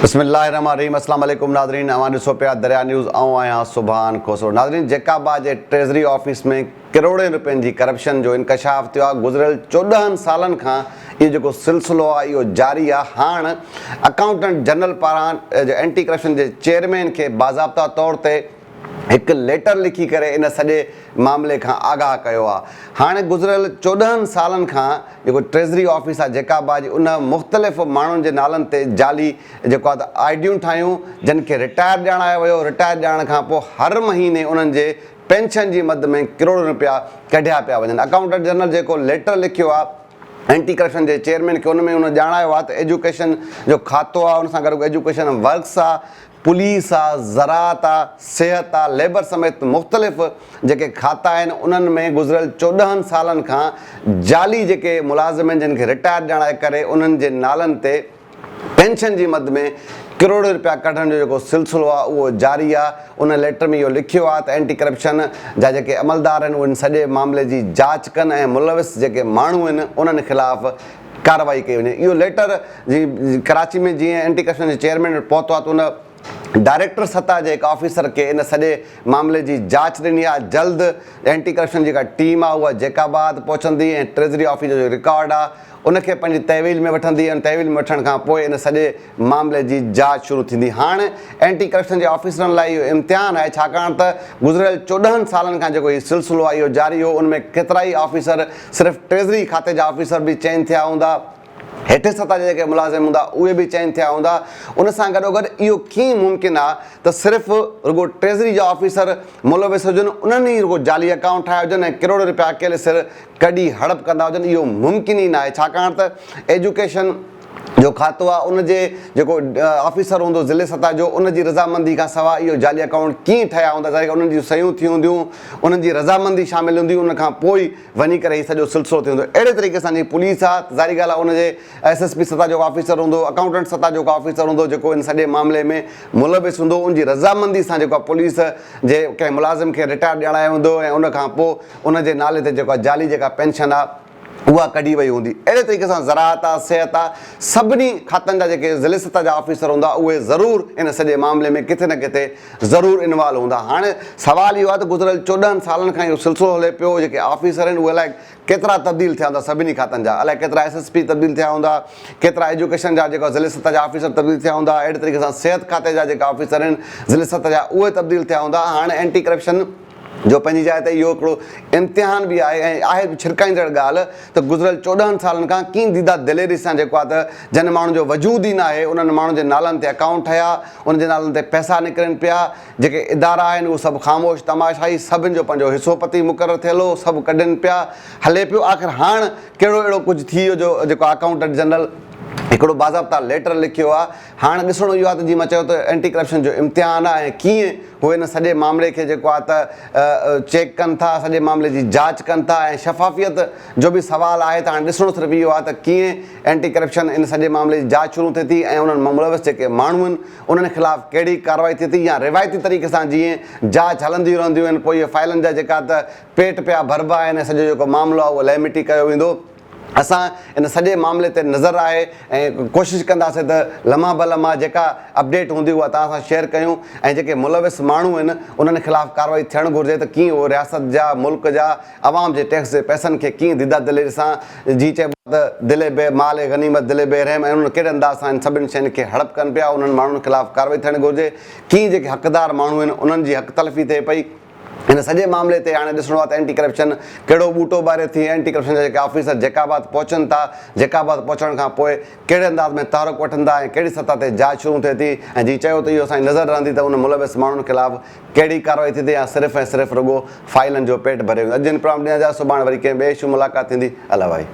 बिस्मिल्लाहिर्रहमानिर्रहीम। अस्सलाम वालेकुम नाज़रीन, अवां ॾिसो पिया दरिया न्यूज़। आऊं आहियां सुभान खोसरो। नाज़रीन, जेकाबाद जे ट्रेज़री ऑफिस में करोड़े रुपयनि जी करप्शन जो इंकशाफ थियो आहे। गुज़िरियल 14 सालनि खां इहो जेको सिलसिलो आहे इहो जारी आहे। हाणे अकाउंटेंट जनरल पारां एंटी करप्शन जे चेयरमैन खे बाज़ाब्ता तौर ते हिकु लेटर लिखी करे इन सॼे मामले खां आगाह कयो आहे। हाणे गुज़िरियल 14 सालनि खां जेको ट्रेज़री ऑफिस आहे जेकाबाद जी, उन मुख़्तलिफ़ माण्हुनि जे नालनि ते जाली जेको आहे त आईडियूं ठाहियूं, जिन खे रिटायर ॼाणायो वियो। रिटायर ॼाणण खां पोइ हर महीने उन्हनि जे पेंशन जी मद में करोड़ रुपया कढिया पिया वञनि। अकाउंटेंट जनरल जेको लेटर लिखियो आहे एंटी करप्शन जे चेयरमैन खे, उन में उन ॼाणायो आहे त एजुकेशन जो खातो आहे, उन सां गॾु एजुकेशन वर्क्स आहे, पुलिस आहे, ज़राअत आहे, सिहत आहे, लेबर समेत मुख़्तलिफ़ जेके खाता आहिनि उन्हनि में गुज़िरियल 14 सालनि खां जाली जेके मुलाज़िम आहिनि जिन खे रिटायर ॼाणाए करे उन्हनि जे नालनि ते पेंशन जी मद में करोड़ रुपया कढण जो जेको सिलसिलो आहे उहो जारी आहे। उन लेटर में इहो लिखियो आहे त एंटी करप्शन जा जेके अमलदार आहिनि उन सॼे मामले जी जांच कनि ऐं मुलविस जेके माण्हू आहिनि उन्हनि ख़िलाफ़ कार्रवाई कई वञे। इहो लेटर जी कराची में जीअं एंटी करप्शन जे चेयरमैन पहुतो आहे त उन डायरेक्टर सतह जे हिकु ऑफिसर खे इन सॼे मामले जी जांच ॾिनी आहे। जल्द एंटी करप्शन जेका टीम आहे उहा जेकाबाद पहुचंदी ऐं ट्रेज़री ऑफिस जो रिकॉर्ड आहे उनखे पंहिंजी तहवील में वठंदी ऐं तहवील में वठण खां पोइ इन सॼे मामले जी जांच शुरू थींदी। हाणे एंटी करप्शन जे ऑफिसरनि लाइ इहो इम्तिहान आहे, छाकाणि त गुज़िरियल 14 सालनि खां जेको इहो सिलसिलो आहे इहो जारी हो। उनमें केतिरा ई ऑफिसर, सिर्फ़ु ट्रेज़री खाते जा ऑफिसर बि चयन थिया हूंदा, हेठि सतह जे जेके मुलाज़िम हूंदा उहे बि चयन थिया हूंदा। उन सां गॾोगॾु इहो कीअं मुमकिन आहे त सिर्फ़ु रुॻो ट्रेज़री जा ऑफिसर मुलविस हुजनि, उन्हनि ई रुॻो जाली अकाउंट ठाहिया हुजनि ऐं करोड़ रुपया अकेले सिर कढी हड़प कंदा हुजनि। इहो मुमकिन ई न आहे, छाकाणि त एजुकेशन जो खातो आहे उनजे जेको ऑफिसर हूंदो ज़िले सतह जो, उनजी रज़ामंदी खां सवाइ इहो जाली अकाउंट कीअं ठहिया हूंदा, उन्हनि जूं सयूं थी हूंदियूं, उन्हनि जी रज़ामंदी शामिल हूंदी, उन खां पोइ वञी करे हीउ सॼो सिलसिलो थींदो। अहिड़े तरीक़े सां जी पुलिस आहे, ज़ाहिरी ॻाल्हि आहे उनजे SSP सतह जो ऑफिसर हूंदो, अकाउंटेंट सतह जो ऑफिसर हूंदो जेको इन सॼे मामले में मुलविस हूंदो। उनजी रज़ामंदी सां जेको आहे पुलिस जे कंहिं मुलाज़िम खे रिटायर ॼाणायो हूंदो ऐं उन खां पोइ उनजे नाले ते जेको आहे जाली जेका पेंशन आहे उहा कढी वई हूंदी। अहिड़े तरीक़े सां ज़राअत आहे, सिहत आहे, सभिनी खातनि जा जेके ज़िले सतह जा ऑफिसर हूंदा उहे ज़रूरु इन सॼे मामले में किथे न किथे ज़रूरु इन्वॉल्व हूंदा। हाणे सुवालु इहो आहे त गुज़िरियल 14 सालनि खां इहो सिलसिलो हले पियो। जेके ऑफिसर आहिनि उहे अलाए केतिरा तब्दील थिया हूंदा सभिनी खातनि जा, अलाए केतिरा SSP तब्दील थिया हूंदा, केतिरा एजुकेशन जा जेको ज़िले सतह जा ऑफिसर तब्दील थिया हूंदा। अहिड़े तरीक़े सां सिहत खाते जा जेका ऑफिसर आहिनि ज़िले सतह जा उहे तब्दील थिया हूंदा। हाणे एंटी करप्शन जो पंहिंजी जाइ ते इहो हिकिड़ो इम्तिहान बि आहे ऐं आहे छिरकाईंदड़ ॻाल्हि त गुज़िरियल 14 सालनि खां कीअं दीदा दिलेरी सां जेको आहे त जिन माण्हुनि जो वजूद ई न आहे उन्हनि माण्हुनि जे नालनि ते अकाउंट ठहिया, उनजे नालनि ते पैसा निकिरनि पिया। जेके इदारा आहिनि उहे सभु ख़ामोश तमाशाई, सभिनि जो पंहिंजो हिसोपति मुक़ररु थियल हो, सभु कढनि पिया, हले पियो। आख़िर हाणे कहिड़ो अहिड़ो कुझु थी वियो जो जेको अकाउंटेंट जनरल हिकिड़ो बाज़ाब्ता लेटर लिखियो आहे। हाणे ॾिसणो इहो आहे त जीअं मां चयो त एंटी करप्शन जो इम्तिहान आहे ऐं कीअं उहे हिन सॼे मामले खे जेको आहे त चेक कनि था, सॼे मामले जी जांच कनि था ऐं शफ़ाफ़ियत जो बि सुवालु आहे। त हाणे ॾिसणो सिर्फ़ु इहो आहे त कीअं एंटी करप्शन इन सॼे मामले जी जांच शुरू थिए थी ऐं उन्हनि मुलविस जेके माण्हू आहिनि उन्हनि ख़िलाफ़ु कहिड़ी कार्रवाई थिए थी, या रिवायती तरीक़े सां जीअं जांच हलंदियूं रहंदियूं आहिनि पोइ इहे फाइलनि जा जेका त पेट पिया भरिबा आहिनि ऐं सॼो जेको मामिलो आहे उहो लहमिटी कयो वेंदो। असां इन सॼे मामले ते नज़र आहे ऐं कोशिशि कंदासीं त लम्हा ब लम्हा जेका अपडेट हूंदी उहा तव्हां सां शेयर कयूं ऐं जेके मुलविस माण्हू आहिनि उन्हनि ख़िलाफ़ु कार्रवाई थियणु घुरिजे त कीअं उहो रियासत जा, मुल्क जा, आवाम जे टैक्स जे पैसनि खे कीअं दीदा दिलेरी सां जी चइबो त दिले बे माल गनीमत दिले बे रहम ऐं उन्हनि कहिड़े अंदाज़ सां इन सभिनी शयुनि खे हड़प कनि पिया। उन्हनि माण्हुनि ख़िलाफ़ु कार्रवाई थियणु घुरिजे। कीअं जेके हक़दार माण्हू आहिनि उन्हनि जी हक़ तलफ़ी थिए पई। हिन सॼे मामले ते हाणे ॾिसणो आहे त एंटी करप्शन कहिड़ो ॿूटो ॿारे थी। एंटी करप्शन जा जेके ऑफिसर जेकाबाद पहुचनि था, जेकाबाद पहुचण खां पोइ कहिड़े अंदाज़ में तहरुक वठंदा ऐं कहिड़ी सतह ते जांच शुरू थिए थी ऐं जी चयो त इहो असांजी नज़र रहंदी त उन मुलविस माण्हुनि ख़िलाफ़ु कहिड़ी कार्रवाई थींदी या सिर्फ़ु ऐं सिर्फ़ु रुॻो फाइलनि जो पेट भरे वेंदो। अॼु प्रोग्राम ॾियण जा, सुभाणे वरी कंहिं ॿिए शइ मुलाक़ात थींदी। अला भाई।